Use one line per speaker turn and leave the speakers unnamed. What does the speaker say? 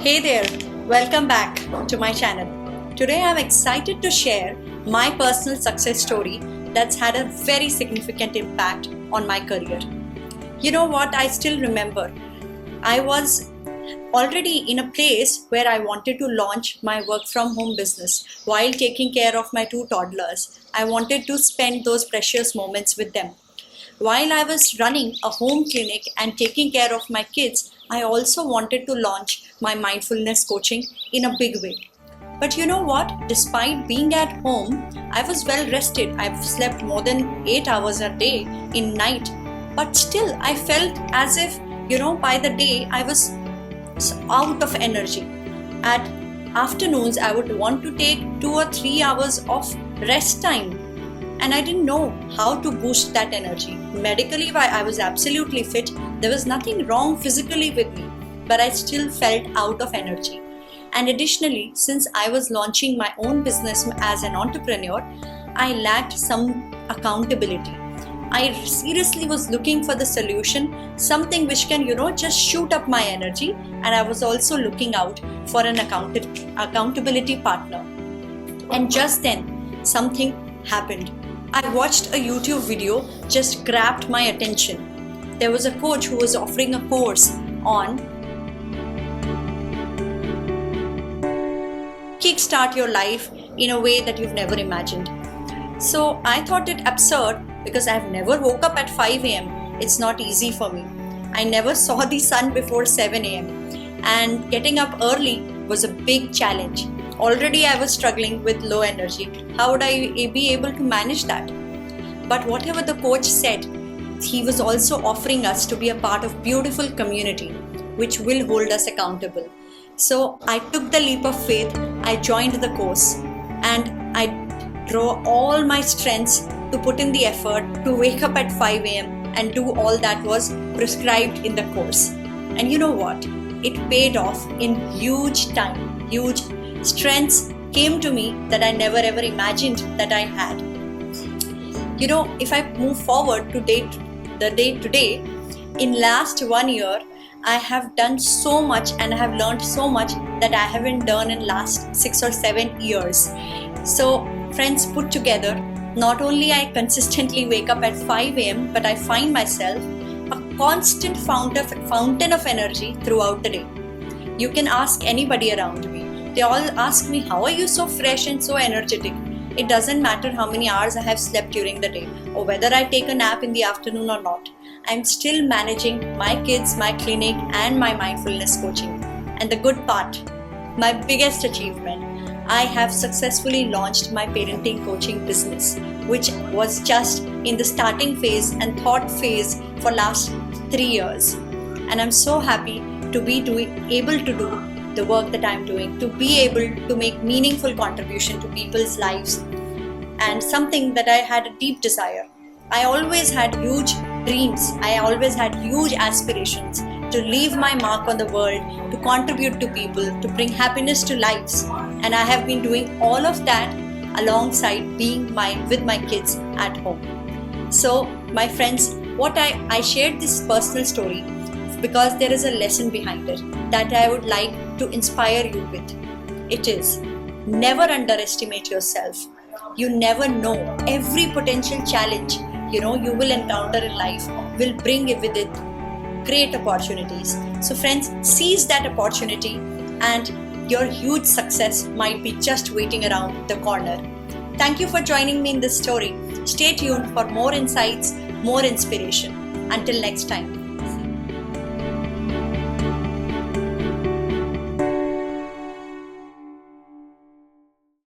Hey there, welcome back to my channel. Today I'm excited to share my personal success story that's had a very significant impact on my career. You know what, I still remember I was already in a place where I wanted to launch my work from home business while taking care of my two toddlers. I wanted to spend those precious moments with them. While I was running a home clinic and taking care of my kids, I also wanted to launch my mindfulness coaching in a big way. But you know what? Despite being at home, I was well rested. I've slept more than 8 hours a day in night. But still, I felt as if, by the day I was out of energy. At afternoons, I would want to take 2 or 3 hours of rest time. And I didn't know how to boost that energy. Medically, I was absolutely fit. There was nothing wrong physically with me, but I still felt out of energy. And additionally, since I was launching my own business as an entrepreneur, I lacked some accountability. I seriously was looking for the solution, something which can, just shoot up my energy. And I was also looking out for an accountability partner. And just then, something happened. I watched a YouTube video, just grabbed my attention. There was a coach who was offering a course on kickstart your life in a way that you've never imagined. So I thought it absurd because I've never woke up at 5 a.m. It's not easy for me. I never saw the sun before 7 a.m. and getting up early was a big challenge. Already I was struggling with low energy. How would I be able to manage that? But whatever the coach said, he was also offering us to be a part of beautiful community which will hold us accountable. So I took the leap of faith, I joined the course and I draw all my strengths to put in the effort to wake up at 5 a.m. and do all that was prescribed in the course. And you know what? It paid off in huge time, huge strengths came to me that I never ever imagined that I had. If I move forward to the day today, in last 1 year, I have done so much and I have learned so much that I haven't done in last 6 or 7 years. So friends, put together, not only I consistently wake up at 5 a.m. but I find myself a constant fountain of energy throughout the day. You can ask anybody around me. They all ask me, how are you so fresh and so energetic? It doesn't matter how many hours I have slept during the day or whether I take a nap in the afternoon or not. I'm still managing my kids, my clinic and my mindfulness coaching. And the good part, my biggest achievement, I have successfully launched my parenting coaching business, which was just in the starting phase and thought phase for last 3 years. And I'm so happy to be able to do the work that I'm doing, to be able to make meaningful contribution to people's lives, and something that I had a deep desire. I always had huge dreams. I always had huge aspirations to leave my mark on the world, to contribute to people, to bring happiness to lives. And I have been doing all of that alongside being with my kids at home. So my friends, what I shared this personal story because there is a lesson behind it that I would like to inspire you with. It is, never underestimate yourself. You never know. Every potential challenge you will encounter in life will bring with it great opportunities. So friends, seize that opportunity and your huge success might be just waiting around the corner. Thank you for joining me in this story. Stay tuned for more insights, more inspiration. Until next time.